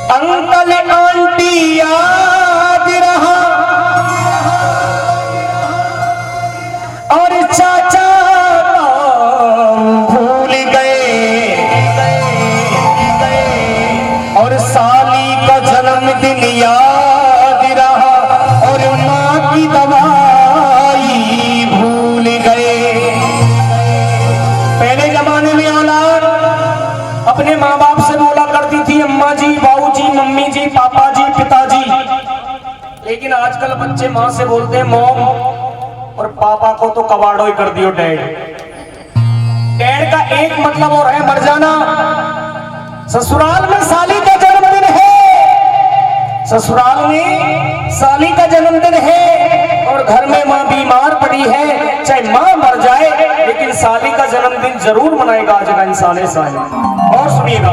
Uncle aunty याद रहा और चाचा भूल गए और साली का जन्मदिन याद रहा और माँ की दवाई भूल गए। पहले जमाने में औलाद अपने माँ बाप से बोला करती थी अम्मा जी, बाबू जी, मम्मी जी, पापा जी, पिताजी। लेकिन आजकल बच्चे माँ से बोलते हैं मॉम, और पापा को तो कबाड़ो ही कर दियो डैड। डैड का एक मतलब और है मर जाना। ससुराल में साली का जन्मदिन है, ससुराल में साली का जन्मदिन है और घर में माँ बीमार पड़ी है, चाहे माँ मर जाए लेकिन साली का जन्मदिन जरूर मनाएगा आज का इंसान है साली। और सुनिएगा,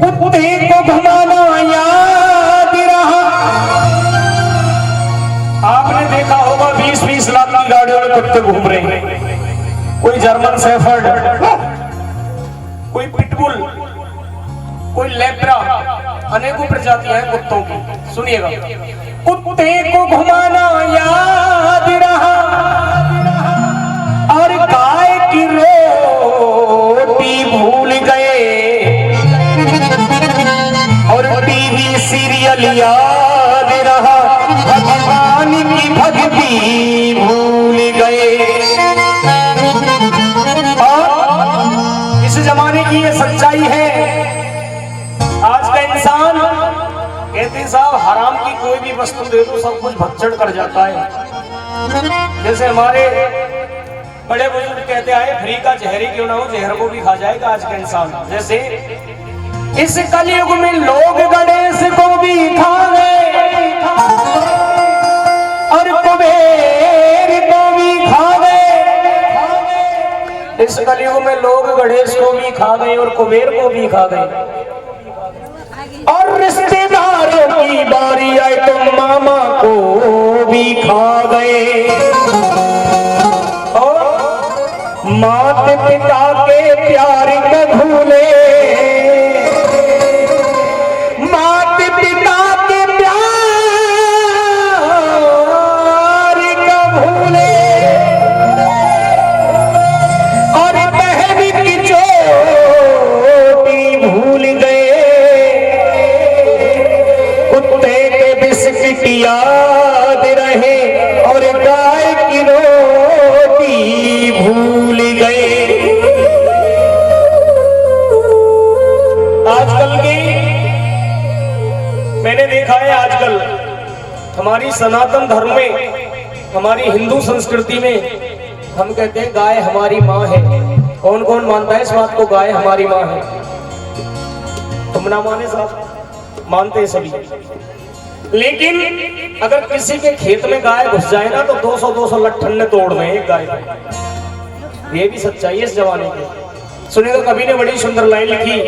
कुत्ते को घुमाना याद रहा। आपने देखा होगा 20-20 लाख की गाड़ियों में कुत्ते घूम रहे हैं। कोई जर्मन शेफर्ड, कोई पिटबुल, कोई लेब्रा, अनेकों प्रजातियां हैं कुत्तों की। सुनिएगा, कुत्ते को घुमाना याद रहा और गाय की रोटी भूल गए और टीवी सीरियल याद रहा, भगवान की भक्ति भूल गए। और इस जमाने की ये सच्चाई है। आज का इंसान कहते साहब हराम की कोई भी वस्तु दे दो सब कुछ भक्षण कर जाता है। जैसे हमारे बड़े बुजुर्ग कहते आए, फ्री का जहरी क्यों ना हो, जहर को भी खा जाएगा आज का इंसान। जैसे इस कलयुग में लोग गणेश को भी खा गए और कुबेर को भी खा गए। इस कलयुग में लोग गणेश को भी खा गए और कुबेर को भी खा गए। और रिश्तेदारों की बारी आई तो मामा को भी खा गए। और माता पिता के प्यार को भूले, माता पिता के प्यार को भूले और बहन की चोटी भूल गए। कुत्ते के बिस्किट याद रहे और गाय की रोटी भूल गए। आजकल की मैंने देखा है, आजकल हमारी सनातन धर्म में, हमारी हिंदू संस्कृति में हम कहते हैं गाय हमारी माँ है। कौन कौन मानता है इस बात को, गाय हमारी माँ है? तुम ना माने साहब, मानते हैं सभी। लेकिन अगर किसी के खेत में गाय घुस जाए ना तो 200-200 लट्ठन ने तोड़ दें एक गाय को। ये भी सच्चाई है इस जमाने की। सुनिएगा, कवि ने बड़ी सुंदर लाइन लिखी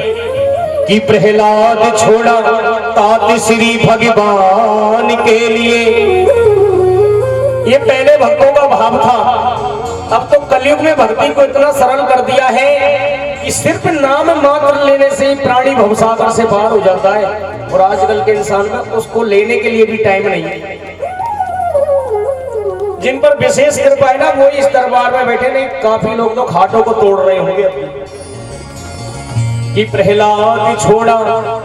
कि प्रहलाद छोड़ा तात श्री भगवान के लिए। ये पहले भक्तों का भाव था। अब तो कलयुग में भक्ति को इतना सरल कर दिया है कि सिर्फ नाम मात्र लेने से ही प्राणी भवसागर से पार हो जाता है। और आजकल के इंसान में उसको लेने के लिए भी टाइम नहीं है। जिन पर विशेष कृपा है ना वो इस दरबार में बैठे, नहीं काफी लोग तो खाटों को तोड़ रहे होंगे अपनी। कि प्रहलाद छोड़ा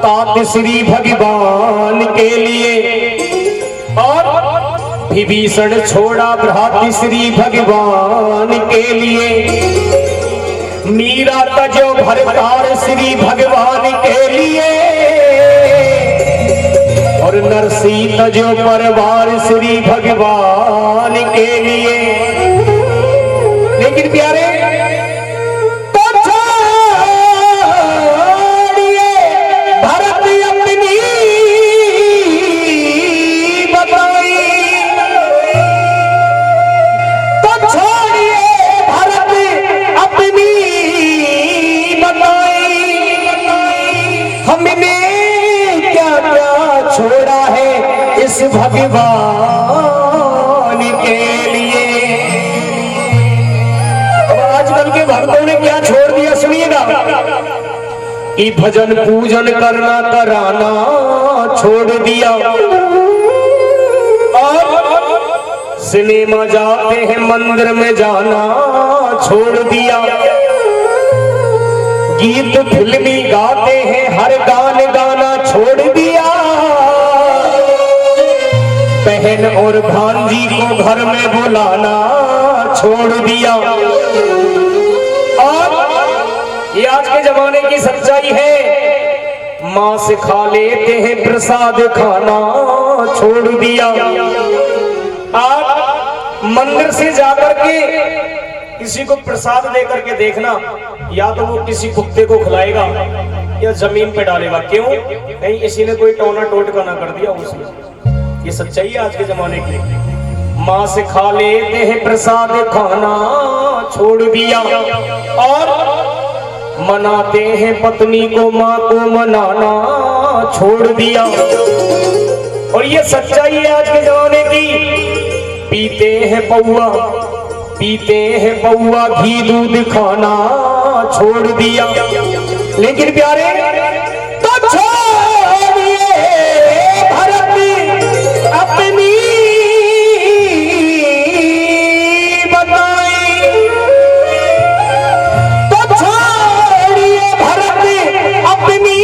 तात श्री भगवान के लिए और विभीषण छोड़ा भ्रात श्री भगवान के लिए। मीरा तजो भरतार श्री भगवान के लिए और नरसी तजो परवार श्री भगवान के लिए। लेकिन प्यारे छोड़ा है इस भगवान के लिए। अब आजकल के भक्तों ने क्या छोड़ दिया, सुनिएगा कि भजन पूजन करना कराना छोड़ दिया और सिनेमा जाते हैं मंदिर में जाना छोड़ दिया। गीत फिल्मी गाते हैं हर गाने गाना छोड़ दिया। बहन और भांजी को घर में बुलाना छोड़ दिया। और ये आज के जमाने की सच्चाई है। माँ से खा लेते हैं प्रसाद खाना छोड़ दिया। आप मंदिर से जाकर के किसी को प्रसाद दे करके देखना, या तो वो किसी कुत्ते को खिलाएगा या जमीन पे डालेगा। क्यों? कहीं इसी ने कोई टोना टोटका ना कर दिया उसमें। ये सच्चाई है आज के जमाने की। माँ से खा लेते हैं प्रसाद खाना छोड़ दिया और मनाते हैं पत्नी को, माँ को मनाना छोड़ दिया। और ये सच्चाई है आज के जमाने की। पीते हैं पौआ घी दूध खाना छोड़ दिया। लेकिन प्यारे तो छोड़िए भरत अपनी बताई, तो छोड़िए भरत अपनी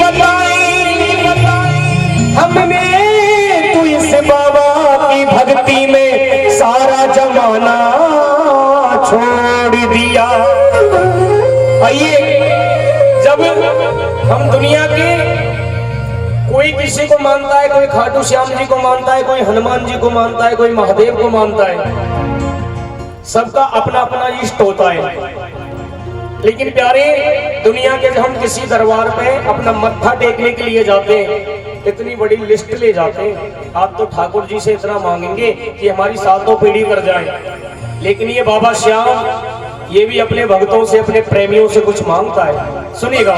बताई। हमने तो इस बाबा की भक्ति में सारा जमाना छोड़ दिया। आइए, जब हम दुनिया के कोई किसी को मानता है, कोई खाटू श्याम जी को मानता है, कोई हनुमान जी को मानता है, कोई महादेव को मानता है, सबका अपना अपना इष्ट होता है। लेकिन प्यारे दुनिया के जब हम किसी दरबार पे अपना मत्था टेकने के लिए जाते हैं, इतनी बड़ी लिस्ट ले जाते हैं। आप तो ठाकुर जी से इतना मांगेंगे कि हमारी सातों पीढ़ी कर जाए। लेकिन ये बाबा श्याम ये भी अपने भक्तों से, अपने प्रेमियों से कुछ मांगता है। सुनिएगा,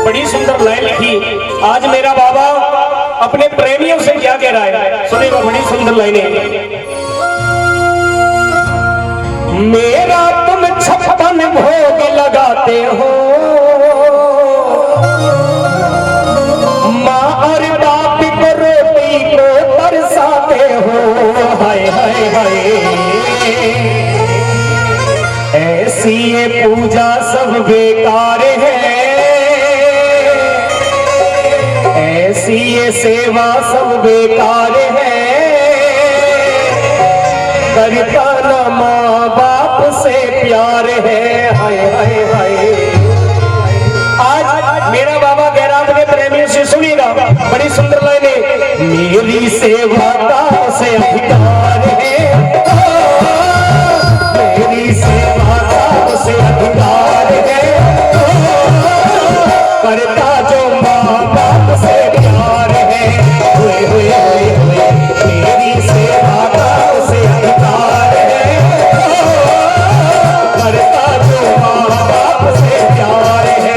बड़ी सुंदर लाइन लिखी। आज मेरा बाबा अपने प्रेमियों से क्या कह रहा है, सुनिएगा, बड़ी सुंदर लाइनें। मेरा तुम 56 भोग लगाते हो, माँ और बाप को रोटी को तरसाते हो। हाय हाय हाय, ऐसी ये पूजा सब बेकार है, ऐसी ये सेवा सब बेकार है। करता ना माँ बाप से प्यार है। हाय हाय हाय, आज मेरा बाबा कह रहा अपने प्रेमियों से, सुनिएगा, बड़ी सुंदर लाइनें। मेरी सेवा का से अधिकार है, मेरी सेवा का से अधिकार है, करता जो माँ बाप से प्यार है। हुए हुए हुए हुए, मेरी सेवा का से अधिकार है, करता जो माँ बाप से प्यार है।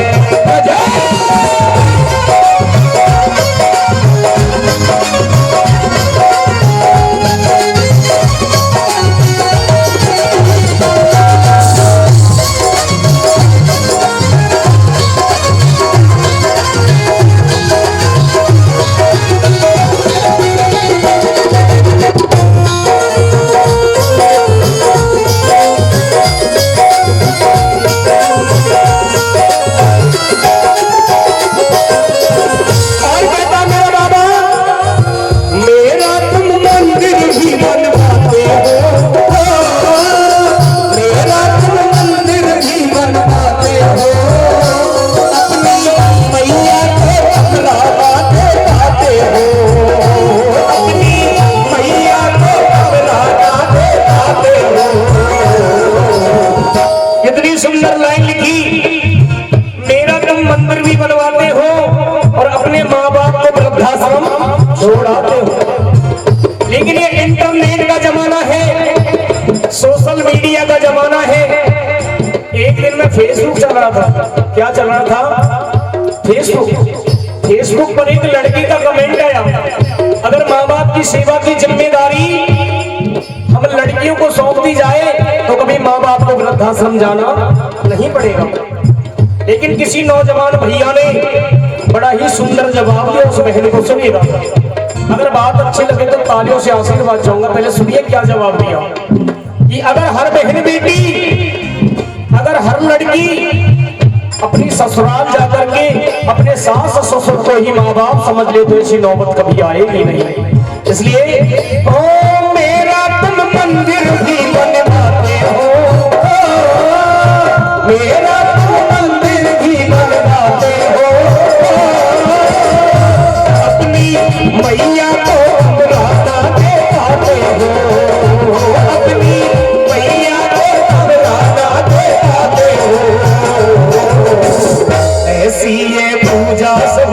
छोड़ाते हो। लेकिन ये इंटरनेट का जमाना है, सोशल मीडिया का जमाना है। एक दिन मैं फेसबुक चल रहा था, क्या चल रहा था? फेसबुक पर एक लड़की का कमेंट आया, अगर माँ बाप की सेवा की जिम्मेदारी हम लड़कियों को सौंप दी जाए तो कभी माँ बाप को वृद्धाश्रम जाना नहीं पड़ेगा। लेकिन किसी नौजवान भैया ने बड़ा ही सुंदर जवाब दिया उस बहन को। सुनिएगा, अगर बात अच्छी लगे तो तालियों से आशीर्वाद चाहूंगा। पहले सुनिए क्या जवाब दिया कि अगर हर बहन बेटी, अगर हर लड़की अपनी ससुराल जाकर के अपने सास ससुर को ही माँ बाप समझ ले तो ऐसी नौबत कभी आएगी नहीं। इसलिए ओ मेरा तुम मंदिर भी बनवाते हो, मेरा तुम मंदिर भी बनवाते हो, अपनी मैया को अमराना दिखाते हो, अपनी मैया को अमराना दिखाते हो। ऐसी ये पूजा सब